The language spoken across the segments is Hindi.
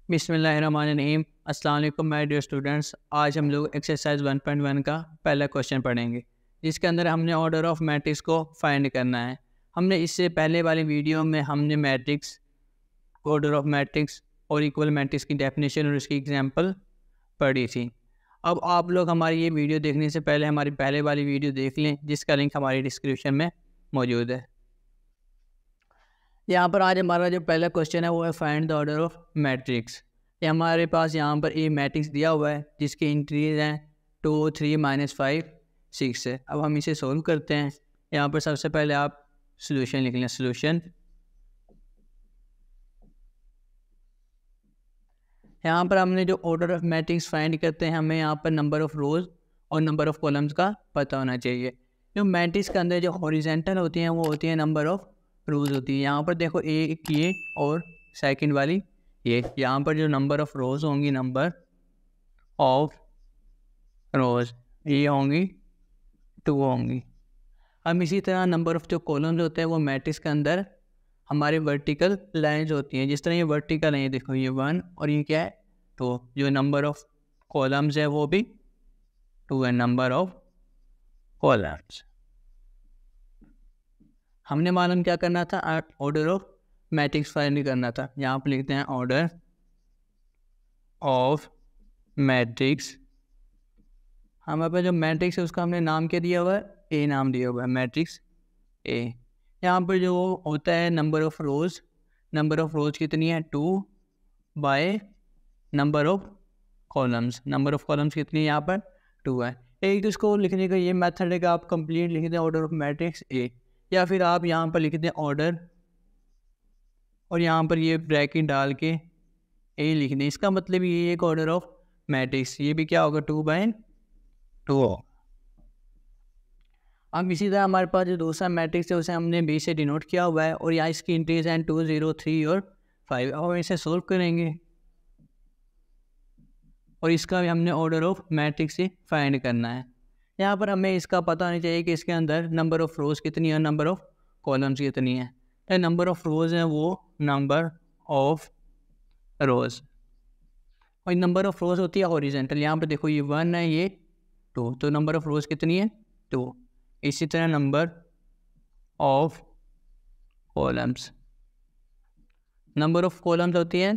बिस्मिल्लाहिर्रहमानिर्रहीम। अस्सलाम वालेकुम माय डियर स्टूडेंट्स। आज हम लोग एक्सरसाइज 1.1 का पहला क्वेश्चन पढ़ेंगे, जिसके अंदर हमने ऑर्डर ऑफ मैट्रिक्स को फाइंड करना है। हमने इससे पहले वाली वीडियो में हमने मैट्रिक्स, ऑर्डर ऑफ मैट्रिक्स और इक्वल मैट्रिक्स की डेफिनेशन और उसकी एग्जांपल पढ़ी थी। अब आप लोग हमारी ये वीडियो देखने से पहले हमारी पहले वाली वीडियो देख लें, जिसका लिंक हमारी डिस्क्रिप्शन में मौजूद है। यहाँ पर आज हमारा जो पहला क्वेश्चन है वो है find the order of matrix. ये हमारे पास यहाँ पर ये मैट्रिक्स दिया हुआ है जिसके इंटीजर हैं 2, 3, -5, 6 है। अब हम इसे सोल्व करते हैं। यहाँ पर सबसे पहले आप सोल्यूशन लिख लें। सोल्यूशन यहाँ पर हमने जो ऑर्डर ऑफ मैट्रिक्स फाइंड करते हैं, हमें यहाँ पर नंबर ऑफ रोज और नंबर ऑफ कॉलम्स का पता होना चाहिए। जो मैट्रिक्स के अंदर जो हॉरिजेंटल होती हैं वो होती हैं नंबर ऑफ रोज होती है। यहाँ पर देखो एक ये और सेकंड वाली ये। यहाँ पर जो नंबर ऑफ रोज होंगी, नंबर ऑफ रोज ये होंगी 2 होंगी। हम इसी तरह नंबर ऑफ जो कॉलम्स होते हैं वो मैट्रिक्स के अंदर हमारे वर्टिकल लाइंस होती हैं। जिस तरह ये वर्टिकल है, ये देखो ये 1 और ये क्या है 2। जो नंबर ऑफ कॉलम्स है वो भी 2 है। नंबर ऑफ कॉलम्स हमने मालूम क्या करना था, ऑर्डर ऑफ मैट्रिक्स फाइंड करना था। यहाँ पर लिखते हैं ऑर्डर ऑफ मैट्रिक्स। हमारे पास जो मैट्रिक्स है उसका हमने नाम क्या दिया हुआ है, ए नाम दिया हुआ है, मैट्रिक्स ए। यहाँ पर जो होता है number of rose, number of रोज कितनी है 2 by number of columns. Number of columns कितनी है यहाँ पर 2 है। एक तो इसको लिखने का ये मेथड है कि आप कंप्लीट लिख दें ऑर्डर ऑफ मैट्रिक्स ए, या फिर आप यहाँ पर लिख दें ऑर्डर और यहाँ पर ये ब्रैकेट डाल के ए लिख दें। इसका मतलब ये एक ऑर्डर ऑफ मैट्रिक्स, ये भी क्या होगा 2/2। अब इसी तरह हमारे पास जो दूसरा मैट्रिक्स है उसे हमने बी से डिनोट किया हुआ है और यहाँ इसकी इंट्रीज हैं 2, 0, 3 और 5। अब हम इसे सोल्व करेंगे और इसका भी हमने ऑर्डर ऑफ मैट्रिक्स से फाइंड करना है। यहाँ पर हमें इसका पता होना चाहिए कि इसके अंदर नंबर ऑफ रोज कितनी है, नंबर ऑफ कॉलम्स कितनी है। तो नंबर ऑफ रोज है वो नंबर ऑफ रोज, और नंबर ऑफ रोज होती है हॉरिजेंटल। यहाँ पर देखो ये 1 है, ये 2, तो नंबर ऑफ रोज कितनी है 2। इसी तरह number of columns, number of columns होती है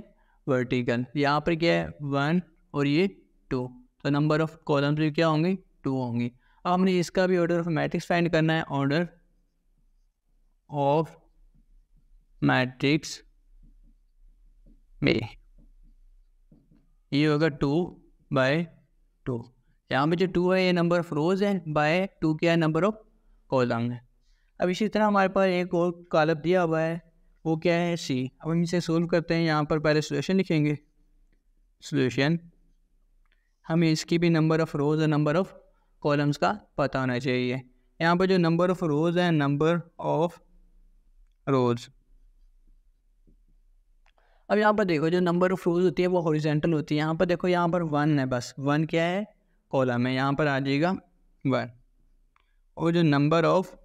वर्टिकल। यहाँ पर क्या है 1 और ये 2, तो नंबर ऑफ कॉलम्स भी क्या होंगी 2 होंगी। अब हमने इसका भी ऑर्डर ऑफ मैट्रिक्स फाइंड करना है। ऑर्डर ऑफ मैट्रिक्स में ये होगा 2/2। यहाँ पे जो 2 है ये नंबर ऑफ रोज है, बाय 2 क्या है नंबर ऑफ कॉलम है। अब इसी तरह हमारे पास एक और कॉलम दिया हुआ है, वो क्या है सी। अब हम इसे सोल्व करते हैं। यहाँ पर पहले सोल्यूशन लिखेंगे। सोल्यूशन हमें इसकी भी नंबर ऑफ रोज और नंबर ऑफ कॉलम्स का पता होना चाहिए। यहाँ पर जो नंबर ऑफ रोज है, नंबर ऑफ रोज, अब यहाँ पर देखो जो नंबर ऑफ रोज होती है वो हॉरिजेंटल होती है। यहाँ पर देखो यहाँ पर 1 है, बस 1 क्या है कॉलम है, यहाँ पर आ जाएगा 1। और जो नंबर ऑफ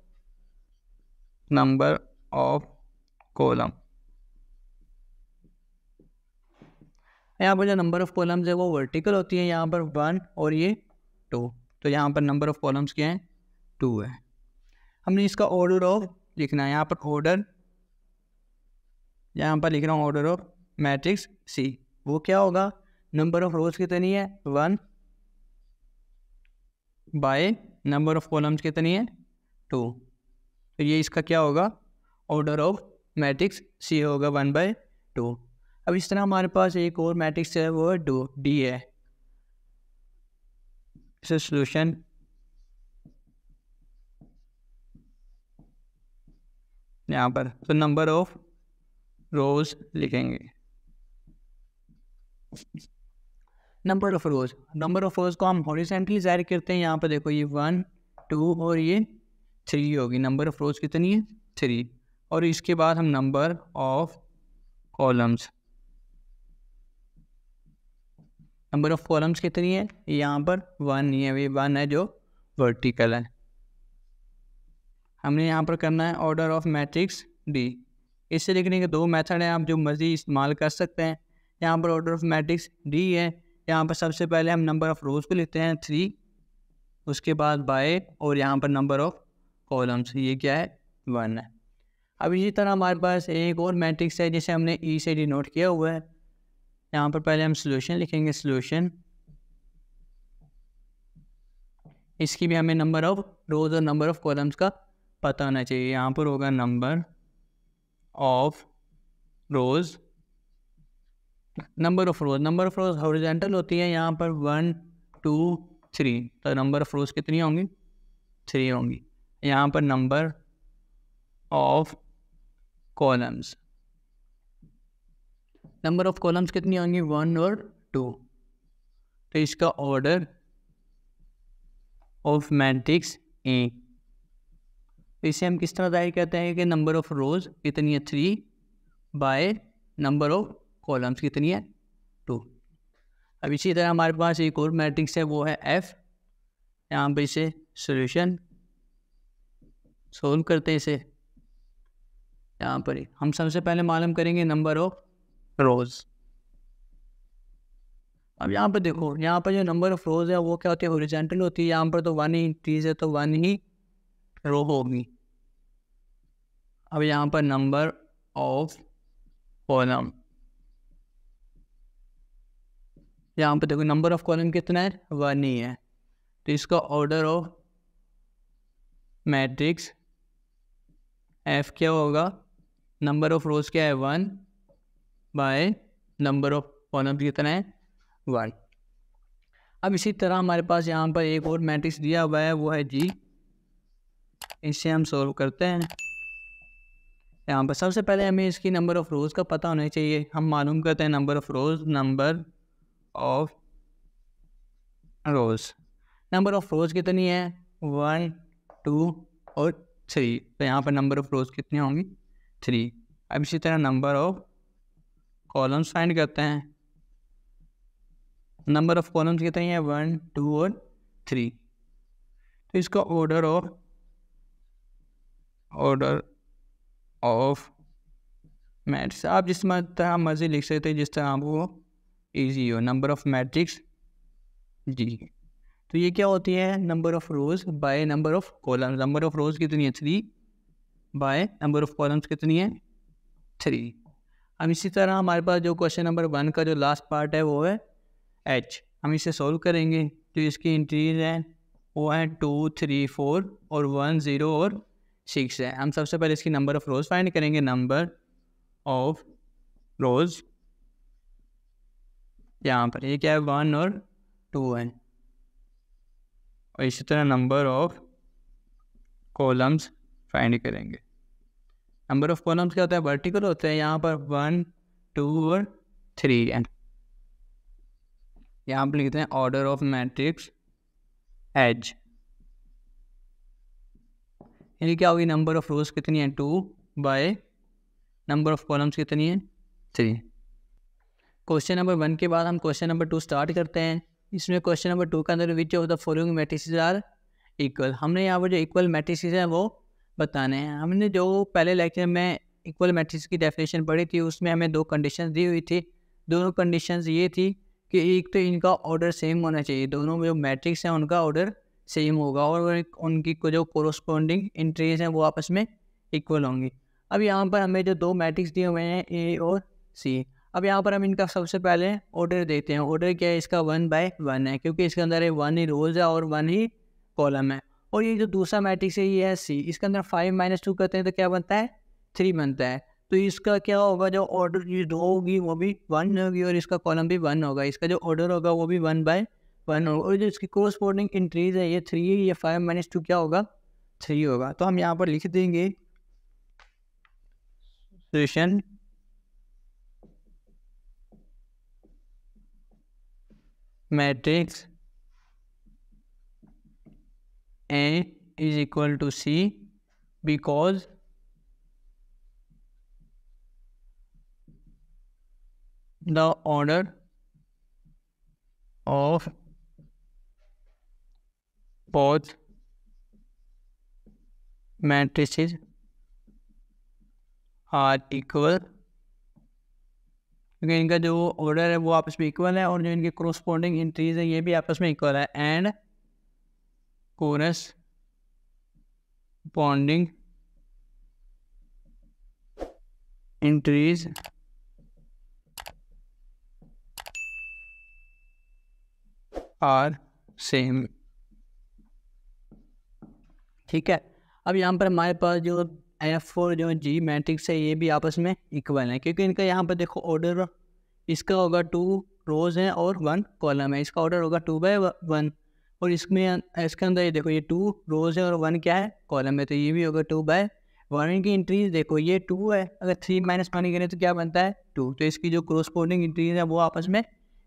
कॉलम, यहाँ पर जो नंबर ऑफ कॉलम्स है वो वर्टिकल होती है। यहाँ पर 1 और ये 2, तो यहाँ पर नंबर ऑफ कॉलम्स क्या है 2 है। हमने इसका ऑर्डर ऑफ लिखना है। यहाँ पर ऑर्डर, यहाँ पर लिख रहा हूँ ऑर्डर ऑफ मैट्रिक्स सी। वो क्या होगा, नंबर ऑफ रोज कितनी है 1 बाय नंबर ऑफ कॉलम्स कितनी है 2, तो ये इसका क्या होगा ऑर्डर ऑफ मैट्रिक्स सी होगा 1/2। अब इस तरह हमारे पास एक और मैट्रिक्स है वो डी है। इसे सोल्यूशन यहाँ पर तो नंबर ऑफ रोज लिखेंगे। Number of rose, number of रोज को हम हॉरिजेंटली जाहिर करते हैं। यहाँ पर देखो ये 1, 2 और ये 3 होगी। नंबर ऑफ रोज कितनी है 3, और इसके बाद हम number of columns, number of columns कितनी है यहाँ पर 1 नहीं है, ये 1 है जो वर्टिकल है। हमने यहाँ पर करना है ऑर्डर ऑफ मैट्रिक्स डी। इससे लिखने के 2 मेथड हैं, आप जो मर्जी इस्तेमाल कर सकते हैं। यहाँ पर ऑर्डर ऑफ मैट्रिक्स डी है। यहाँ पर सबसे पहले हम नंबर ऑफ रोज को लिखते हैं 3, उसके बाद बाय, और यहाँ पर नंबर ऑफ कॉलम्स ये क्या है 1 है। अब इसी तरह हमारे पास एक और मैट्रिक्स है जिसे हमने ई से डिनोट किया हुआ है। यहाँ पर पहले हम सोल्यूशन लिखेंगे, सोल्यूशन, इसकी भी हमें नंबर ऑफ रोज और नंबर ऑफ कॉलम्स का पता होना चाहिए। यहाँ पर होगा number of rose, number of rose horizontal होती है, यहाँ पर 1 2 3, तो नंबर ऑफ रोज कितनी होंगी 3 होंगी। यहाँ पर number of columns, number of columns कितनी होंगी 1 और 2, तो इसका ऑर्डर ऑफ मैट्रिक्स ए, इसे हम किस तरह जाहिर करते हैं कि नंबर ऑफ रोज कितनी है 3 बाय नंबर ऑफ कॉलम्स कितनी है 2। अब इसी तरह हमारे पास एक और मैट्रिक्स है, वो है एफ। यहाँ पर इसे सॉल्यूशन सोल्व करते हैं। इसे यहाँ पर हम सबसे पहले मालूम करेंगे नंबर ऑफ रोज। अब यहाँ पर देखो, यहाँ पर जो नंबर ऑफ रोज है वो क्या होती है हॉरिजॉन्टल होती है। यहाँ पर तो 1 ही इंक्रीज है तो 1 ही रो होगी। अब यहाँ पर नंबर ऑफ कॉलम, यहाँ पर देखो नंबर ऑफ कॉलम कितना है 1 ही है, तो इसका ऑर्डर ऑफ मैट्रिक्स एफ क्या होगा, नंबर ऑफ रोज क्या है 1 बाय नंबर ऑफ कॉलम कितना है 1। अब इसी तरह हमारे पास यहाँ पर एक और मैट्रिक्स दिया हुआ है, वो है जी। इसे हम सॉल्व करते हैं। यहाँ पर सबसे पहले हमें इसकी नंबर ऑफ रोज का पता होना चाहिए। हम मालूम करते हैं number of rose, number of रोज कितनी है 1 2 और 3, तो यहाँ पर नंबर ऑफ रोज कितनी होंगी 3। अब इसी तरह नंबर ऑफ कॉलम्स फाइंड करते हैं। नंबर ऑफ कॉलम्स कितनी है 1 2 और 3, तो इसका ऑर्डर ऑफ मैट्रिक्स आप जिस तरह मर्जी लिख सकते हैं, जिस तरह आपको ईजी हो। नंबर ऑफ मैट्रिक्स जी, तो ये क्या होती है number of rose by number of columns. Number of रोज कितनी है 3 बाय नंबर ऑफ कॉलम्स कितनी है 3। अब इसी तरह हमारे पास जो क्वेश्चन नंबर 1 का जो लास्ट पार्ट है वो है एच। हम इसे सॉल्व करेंगे, तो इसकी एंट्रीज हैं वो है 2 3 4 और 1 0 और 6 है। हम सबसे पहले इसकी नंबर ऑफ रोज फाइंड करेंगे। नंबर ऑफ रोज यहाँ पर ये क्या है 1 और 2 है, और इसी तरह नंबर ऑफ कॉलम्स फाइंड करेंगे। नंबर ऑफ कॉलम्स क्या होता है वर्टिकल होता है, यहाँ पर 1 2 और 3 है। यहाँ पर लिखते हैं ऑर्डर ऑफ मैट्रिक्स एच, यानी क्या होगी नंबर ऑफ रोज कितनी है 2 बाय नंबर ऑफ कॉलम्स कितनी है 3। क्वेश्चन नंबर 1 के बाद हम क्वेश्चन नंबर 2 स्टार्ट करते हैं। इसमें क्वेश्चन नंबर 2 के अंदर which of the following matrices are equal, हमने यहाँ पर जो इक्वल मैट्रिसेस हैं वो बताने हैं। हमने जो पहले लेक्चर में इक्वल मैट्रिक्स की डेफिनेशन पढ़ी थी उसमें हमें 2 कंडीशंस दी हुई थी। दोनों कंडीशंस ये थी कि एक तो इनका ऑर्डर सेम होना चाहिए, दोनों जो मैट्रिक्स हैं उनका ऑर्डर सेम होगा, और उनकी जो कोरोस्पोंडिंग एंट्रीज हैं वो आपस में इक्वल होंगी। अब यहाँ पर हमें जो 2 मैट्रिक्स दिए हुए हैं ए और सी, अब यहाँ पर हम इनका सबसे पहले ऑर्डर देते हैं। ऑर्डर क्या है इसका 1 बाय 1 है, क्योंकि इसके अंदर 1 ही रोज है और 1 ही कॉलम है। और ये जो दूसरा मैट्रिक्स है ये है सी, इसके अंदर 5 - 2 करते हैं तो क्या बनता है 3 बनता है। तो इसका क्या होगा जो ऑर्डर ये 2 होगी वो भी 1 होगी और इसका कॉलम भी 1 होगा, इसका जो ऑर्डर होगा वो भी 1 बाय 1 होगा, और जो इसकी कोरस्पोंडिंग एंट्रीज है ये 3 है, ये 5 - 2 क्या होगा 3 होगा। तो हम यहाँ पर लिख देंगे solution matrix A is equal to C because the order of both matrices are equal क्योंकि इनका जो ऑर्डर है वो आपस में इक्वल है और जो इनके कोरस्पॉन्डिंग एंट्रीज है ये भी आपस में इक्वल है। And corresponding entries are same. ठीक है, अब यहाँ पर हमारे पास जो F और जो G मैट्रिक्स है ये भी आपस में इक्वल है, क्योंकि इनका यहाँ पर देखो ऑर्डर इसका होगा 2 रोज हैं और 1 कॉलम है, इसका ऑर्डर होगा 2/1 और इसके अंदर ये देखो ये 2 रोज है और 1 क्या है कॉलम है, तो ये भी होगा 2/1। इनकी इंट्रीज देखो ये 2 है, अगर 3 - 1 करें तो क्या बनता है 2, तो इसकी जो कोरस्पॉन्डिंग इंट्रीज है वो आपस में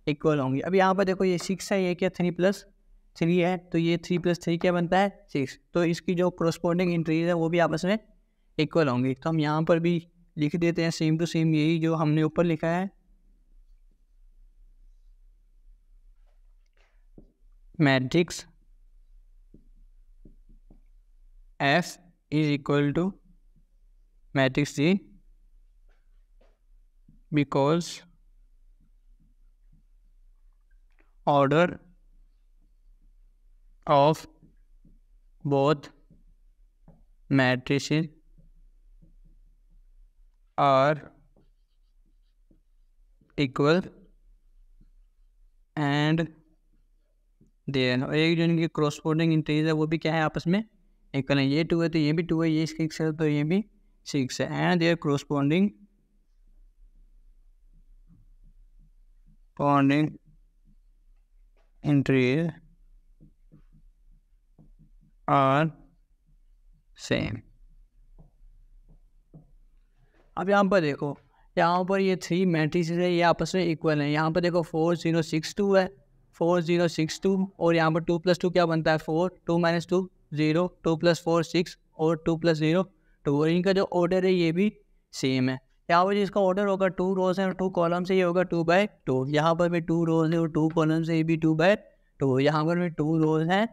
इक्वल होंगी। अब यहाँ पर देखो ये 6 है, ये क्या 3+3 है, तो ये 3+3 क्या बनता है 6, तो इसकी जो कोरस्पॉन्डिंग इंट्रीज है वो भी आपस में इक्वल होंगी। तो हम यहाँ पर भी लिख देते हैं सेम टू सेम यही जो हमने ऊपर लिखा है, matrix F is equal to matrix G because order of both matrices are equal and their, और एक जो इनकी कोरस्पॉन्डिंग इंट्रीज है वो भी क्या है आपस में इक्वल है, ये 2 है तो ये भी 2 है, ये 6 है तो ये भी 6 है, and their corresponding entries are same. अब यहाँ पर देखो, यहाँ पर ये 3 मैट्रिसेस है ये आपस में इक्वल है। यहाँ पर देखो 4062 है, 4062 और यहाँ पर 2 + 2 क्या बनता है 4, 2 - 2 0, 2 + 4 6 और 2 + 0 2, और इनका जो ऑर्डर है ये भी सेम है। यहाँ पर जिसका ऑर्डर होगा 2 रोज है और 2 कॉलम से ये होगा 2/2, यहाँ पर भी 2 रोज है और 2 कॉलम से ये भी 2/2, यहाँ पर भी 2 रोज हैं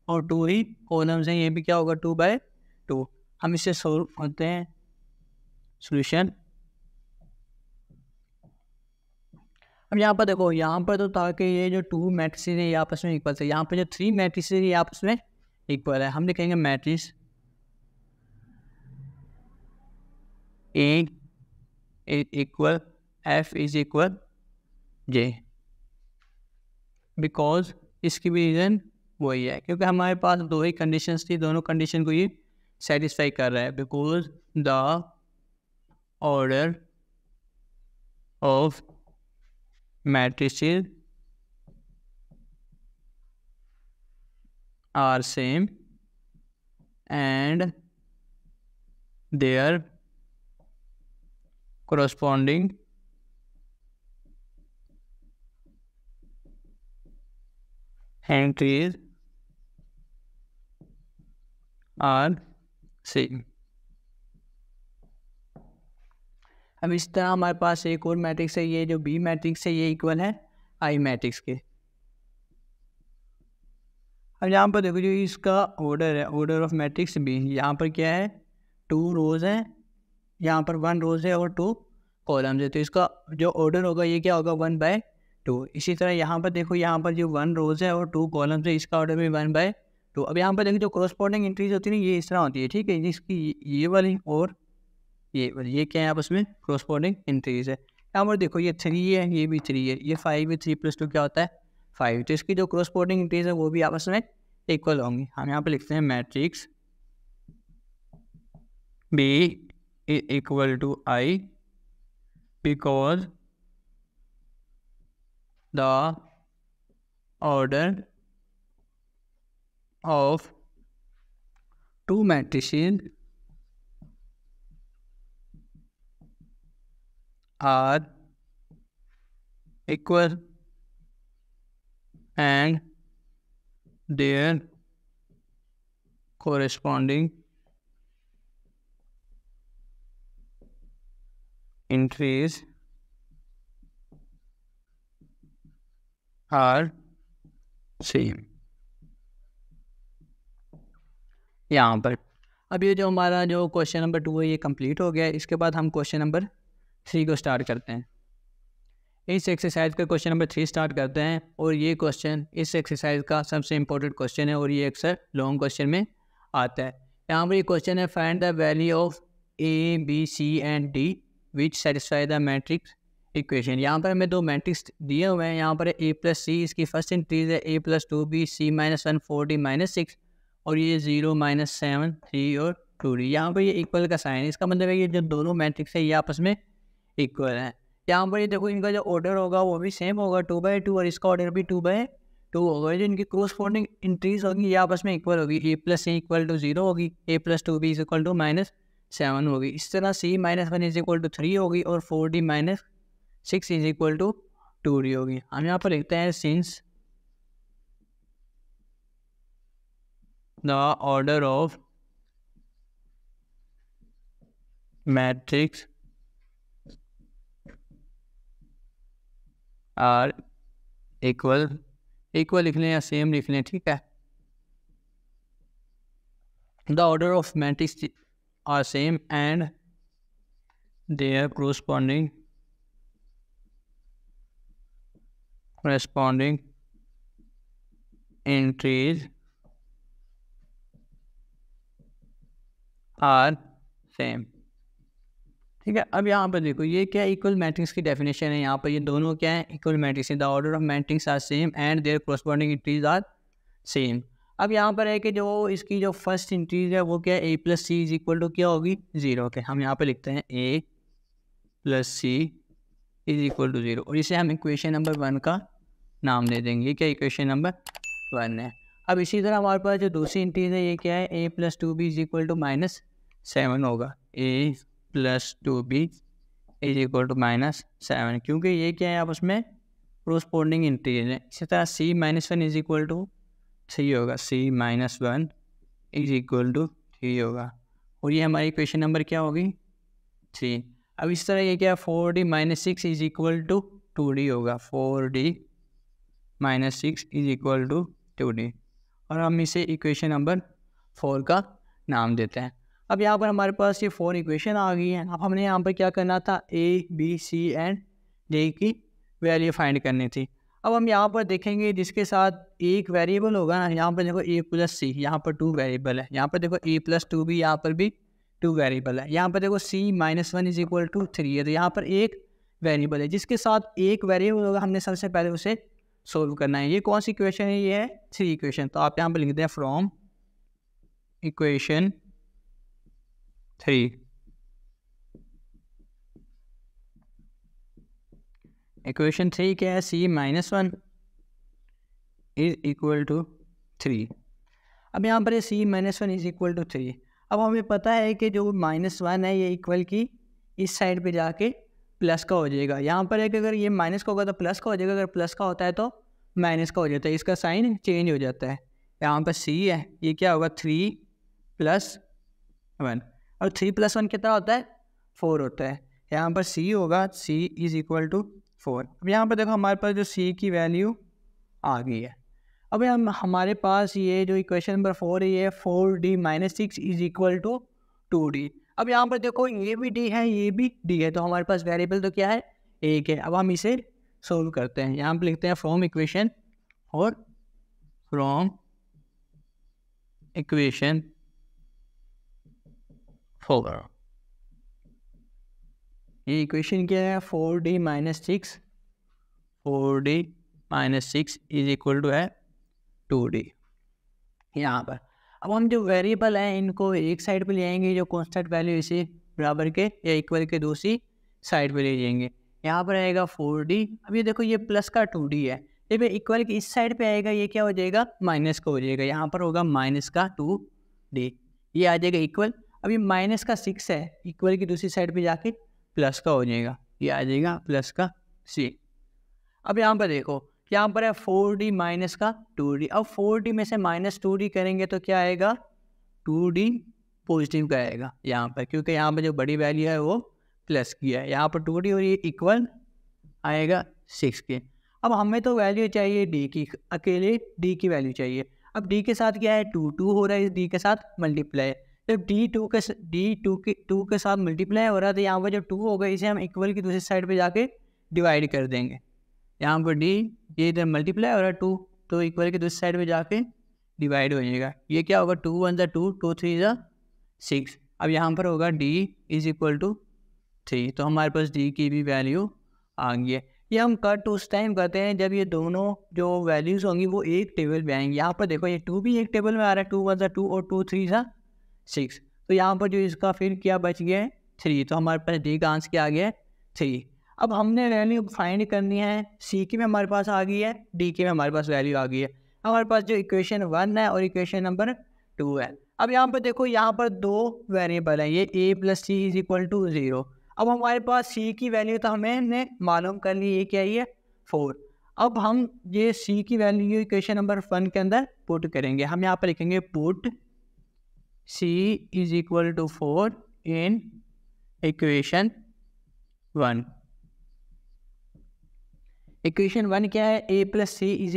और 2 ही कॉलम्स हैं, ये भी क्या होगा 2/2। हम इससे सोल्व करते हैं सॉल्यूशन। अब यहाँ पर देखो, यहाँ पर तो ताकि ये जो 2 मैट्रिसेस है ये आपस में इक्वल है, यहाँ पर जो 3 मैट्रिसेस है ये आपस में इक्वल है। हम लिखेंगे matrix A equal F is equal J, because इसकी भी रीज़न वही है क्योंकि हमारे पास 2 ही कंडीशंस थी, दोनों कंडीशन को ये सेटिस्फाई कर रहा है। Because the order of matrices are same and their corresponding entries are same। अब इस तरह हमारे पास एक और मैट्रिक्स है, ये जो बी मैट्रिक्स है ये इक्वल है आई मैट्रिक्स के। अब यहाँ पर देखो जो इसका ऑर्डर है, ऑर्डर ऑफ मैट्रिक्स बी, यहाँ पर क्या है 2 रोज है, यहाँ पर 1 रोज है और 2 कॉलम्स है, तो इसका जो ऑर्डर होगा ये क्या होगा 1/2। इसी तरह यहाँ पर देखो, यहाँ पर जो 1 रोज है और 2 कॉलम्स है, इसका ऑर्डर भी 1/2। अब यहाँ पर देखो जो कोरस्पॉन्डिंग इंट्रीज होती है ना ये इस तरह होती है, ठीक है, जिसकी ये वाली और ये क्या है आपस में कोरस्पॉन्डिंग इंट्रीज है। यहाँ पर देखो ये 3 है, ये भी 3 है, ये 5 है, 3 + 2 क्या होता है 5, तो इसकी जो कोरस्पॉन्डिंग इंट्रीज है वो भी आपस में इक्वल होंगी। हम यहाँ पे लिखते हैं matrix B equal to I because the order of 2 matrices are equal and their corresponding entries are same। यहाँ पर अब ये जो हमारा जो क्वेश्चन नंबर 2 है ये कंप्लीट हो गया है। इसके बाद हम क्वेश्चन नंबर 3 को स्टार्ट करते हैं। इस एक्सरसाइज का क्वेश्चन नंबर 3 स्टार्ट करते हैं और ये क्वेश्चन इस एक्सरसाइज का सबसे इंपॉर्टेंट क्वेश्चन है और ये अक्सर लॉन्ग क्वेश्चन में आता है। यहाँ पर ये क्वेश्चन है find the value of a b c and d which satisfy the matrix equation. यहाँ पर हमें दो मैट्रिक्स दिए हुए हैं। यहाँ पर ए प्लस सी, इसकी फर्स्ट इंक्रीज है A plus 2b C minus 1 4d minus 6 और ये 0 माइनस 7 3 और 2d। यहाँ पर ये इक्वल का साइन है, इसका मतलब है कि जो दोनों मैट्रिक्स है ये आपस में इक्वल है। यहाँ पर ये देखो इनका जो ऑर्डर होगा वो भी सेम होगा 2/2 और इसका ऑर्डर भी 2/2 होगा। जो इनकी कोरस्पॉन्डिंग इंक्रीज होगी ये आपस में इक्वल होगी। A plus C equal to 0 होगी, A plus 2b is equal to minus 7 होगी। इस तरह C minus 1 is equal to 3 होगी और 4d minus 6 is equal to 2d होगी। हम यहाँ पर लिखते हैं since the order of matrix are equal लिख लें या सेम लिख लें, ठीक है। The order of matrix are same and their corresponding entries are same, ठीक है। अब यहाँ पर देखो ये क्या इक्वल मैट्रिक्स की डेफिनेशन है। यहाँ पर ये दोनों क्या है, इक्वल मैट्रिक्स है। The order of matrix are same and their corresponding entries are same. अब यहाँ पर है कि जो इसकी जो फर्स्ट इंक्रीज है वो क्या है, A plus C is equal to क्या होगी 0 के। हम यहाँ पर लिखते हैं A plus C is equal to 0 और इसे हम इक्वेशन नंबर 1 का नाम दे देंगे। क्या इक्वेशन नंबर 1 है। अब इसी तरह हमारे पास जो दूसरी इंक्रीज है ये क्या है, A plus 2b is equal to minus 7 होगा। A plus 2b is equal to minus 7 क्योंकि ये क्या है आपस में कोरस्पॉन्डिंग इंक्रीज है। इसी तरह c minus 1 is equal to 3 होगा, c minus 1 is equal to 3 होगा और ये हमारी इक्वेशन नंबर क्या होगी 3। अब इस तरह ये क्या 4d minus 6 is equal to 2d होगा, 4d minus 6 is equal to 2d और हम इसे इक्वेशन नंबर 4 का नाम देते हैं। अब यहाँ पर हमारे पास ये 4 इक्वेशन आ गई हैं। अब हमने यहाँ पर क्या करना था, a b c and d की वैल्यू फाइंड करनी थी। अब हम यहाँ पर देखेंगे जिसके साथ एक वेरिएबल होगा ना, यहाँ पर देखो ए प्लस सी, यहाँ पर 2 वेरिएबल है। यहाँ पर देखो ए प्लस 2b, यहाँ पर भी 2 वेरिएबल है। यहाँ पर देखो c minus 1 is equal to 3 है, तो यहाँ पर एक वेरिएबल है। जिसके साथ एक वेरिएबल होगा हमने सबसे पहले उसे सोल्व करना है। ये कौन सी इक्वेशन है, ये है 3 इक्वेशन। तो आप यहाँ पर लिखते हैं फ्रॉम इक्वेशन 3। इक्वेशन 3 क्या है, c minus 1 is equal to 3। अब यहाँ पर c minus 1 is equal to 3। अब हमें पता है कि जो -1 है ये इक्वल की इस साइड पे जाके प्लस का हो जाएगा। यहाँ पर है कि अगर ये माइनस का होगा तो प्लस का हो जाएगा, अगर प्लस का होता है तो माइनस का हो जाता है, इसका साइन चेंज हो जाता है। यहाँ पर c है, ये क्या होगा 3 + 1 और 3 + 1 कितना होता है 4 होता है। यहाँ पर c होगा, c इज इक्वल टू 4। अब यहाँ पर देखो हमारे पास जो c की वैल्यू आ गई है। अब हमारे पास ये जो इक्वेशन नंबर 4 है ये 4d minus 6 is equal to 2d। अब यहाँ पर देखो ये भी d है ये भी d है, तो हमारे पास वेरिएबल तो क्या है एक है। अब हम इसे सोल्व करते हैं। यहाँ पर लिखते हैं फ्रॉम इक्वेशन और फ्रॉम इक्वेशन 4। ये इक्वेशन क्या है 4d minus 6 is equal to है 2d यहाँ पर। अब हम जो वेरिएबल हैं इनको एक साइड पे ले आएंगे, जो कांस्टेंट वैल्यू इसे बराबर के या इक्वल के दूसरी साइड पे ले जाएंगे। यहाँ पर आएगा 4d। अब ये देखो ये प्लस का 2d है, जब ये इक्वल की इस साइड पे आएगा ये क्या हो जाएगा माइनस का हो जाएगा। यहाँ पर होगा माइनस का 2d, ये आ जाएगा इक्वल। अब ये माइनस का 6 है, इक्वल की दूसरी साइड पे जाके प्लस का हो जाएगा, ये आ जाएगा प्लस का 6। अब यहाँ पर देखो यहाँ पर है 4d माइनस का 2d। अब 4d में से माइनस 2d करेंगे तो क्या आएगा 2d पॉजिटिव का आएगा यहाँ पर, क्योंकि यहाँ पर जो बड़ी वैल्यू है वो प्लस की है। यहाँ पर 2d और ये इक्वल आएगा 6 के। अब हमें तो वैल्यू चाहिए d की, अकेले d की वैल्यू चाहिए। अब d के साथ क्या है 2 हो रहा है, इस d के साथ मल्टीप्लाई। जब d 2 के साथ मल्टीप्लाई हो रहा है तो यहाँ पर जो 2 होगा इसे हम इक्वल की दूसरी साइड पे जाके डिवाइड कर देंगे। यहाँ पर डी ये इधर मल्टीप्लाई हो रहा है 2, तो इक्वल के दूसरी साइड में जाके डिवाइड हो जाएगा। ये क्या होगा 2 1 = 2, 2 3 = 6। अब यहाँ पर होगा डी इज इक्वल टू 3, तो हमारे पास डी की भी वैल्यू आ गई है। ये हम कट उस टाइम करते हैं जब ये दोनों जो वैल्यूज़ होंगी वो एक टेबल में आएंगी। यहाँ पर देखो ये 2 भी एक टेबल में आ रहा है, 2 1 = 2 और 2 3 = 6, तो यहाँ पर जो इसका फिर क्या बच गया है 3, तो हमारे पास डी का आंसर क्या आ गया है 3। अब हमने वैल्यू फाइंड करनी है, सी की में हमारे पास आ गई है, डी की में हमारे पास वैल्यू आ गई है। हमारे पास जो इक्वेशन 1 है और इक्वेशन नंबर 2 है। अब यहाँ पर देखो यहाँ पर 2 वेरिएबल है, ये a + c = 0। अब हमारे पास c की वैल्यू तो हमने मालूम कर ली, ये क्या है 4। अब हम ये c की वैल्यू इक्वेशन नंबर 1 के अंदर पुट करेंगे। हम यहाँ पर लिखेंगे put c = 4 in equation 1। Equation 1 क्या है, a + c =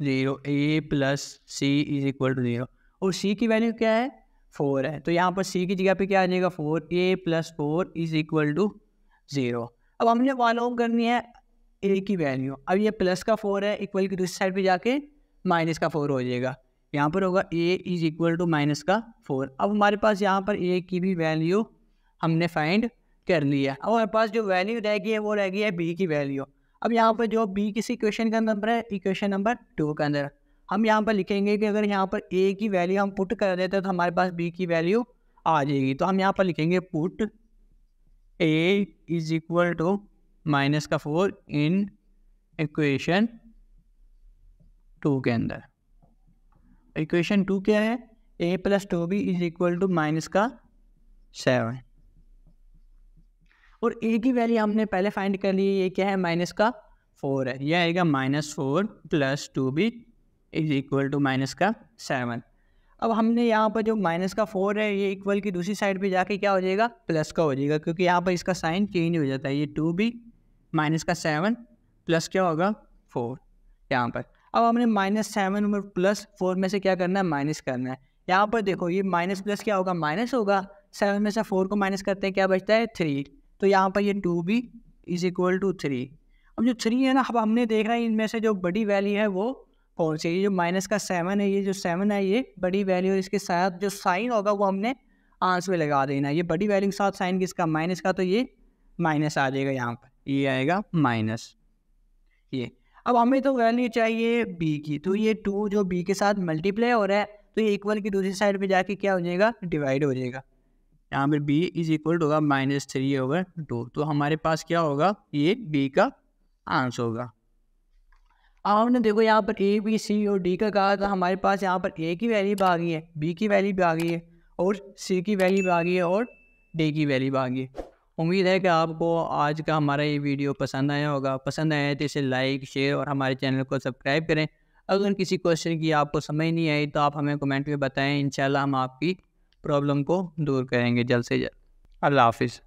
0, a + c = 0 और c की वैल्यू क्या है 4 है, तो यहाँ पर c की जगह पे क्या आ जाएगा 4, a + 4 = 0। अब हमने मालूम करनी है a की वैल्यू। अब ये प्लस का 4 है, इक्वल की दूसरी साइड पे जाके माइनस का 4 हो जाएगा। यहाँ पर होगा a = -4। अब हमारे पास यहाँ पर a की भी वैल्यू हमने फाइंड कर लिया। अब हमारे पास जो वैल्यू रह गई है वो रह गई है b की वैल्यू। अब यहाँ पर जो b किसी इक्वेशन का नंबर है, इक्वेशन नंबर 2 के अंदर हम यहाँ पर लिखेंगे कि अगर यहाँ पर a की वैल्यू हम पुट कर देते हैं तो हमारे पास b की वैल्यू आ जाएगी। तो हम यहाँ पर लिखेंगे पुट a = -4 इन इक्वेशन 2 के अंदर। इक्वेशन 2 क्या है, a + 2b = -7 और a की वैल्यू हमने पहले फाइंड कर ली, ये क्या है -4 है, यह आएगा -4 + 2b = -7। अब हमने यहाँ पर जो -4 है ये इक्वल की दूसरी साइड पे जाके क्या हो जाएगा प्लस का हो जाएगा, क्योंकि यहाँ पर इसका साइन चेंज हो जाता है। ये 2b -7 प्लस क्या होगा 4 यहाँ पर। अब हमने -7 और +4 में से क्या करना है माइनस करना है। यहाँ पर देखो ये माइनस प्लस क्या होगा माइनस होगा, 7 में से 4 को माइनस करते हैं क्या बचता है 3, तो यहाँ पर ये 2b = 3। अब जो 3 है ना, अब हमने देखना है इनमें से जो बड़ी वैल्यू है वो कौन सी है। ये जो -7 है, ये जो 7 है ये बड़ी वैल्यू, और इसके साथ जो साइन होगा वो हमने आंसर में लगा देना है। ये बड़ी वैल्यू के साथ साइन किसका माइनस का, तो ये माइनस आ जाएगा, यहाँ पर ये आएगा माइनस ये। अब हमें तो वैल्यू चाहिए b की, तो ये 2 जो b के साथ मल्टीप्लाई हो रहा है तो ये इक्वल की दूसरी साइड पे जाके क्या हो जाएगा डिवाइड हो जाएगा। यहाँ पर b = होगा -3/2, तो हमारे पास क्या होगा ये b का आंसर होगा। आपने देखो यहाँ पर a b c और d का कहा था, हमारे पास यहाँ पर a की वैल्यू भी आ गई है, b की वैल्यू भी आ गई है और c की वैल्यू भी आ गई है और d की वैल्यू भी आ गई है। उम्मीद है कि आपको आज का हमारा ये वीडियो पसंद आया होगा। पसंद आया तो इसे लाइक शेयर और हमारे चैनल को सब्सक्राइब करें। अगर किसी क्वेश्चन की आपको समझ नहीं आई तो आप हमें कमेंट में बताएं, इंशाल्लाह हम आपकी प्रॉब्लम को दूर करेंगे जल्द से जल्द। अल्लाह हाफिज़।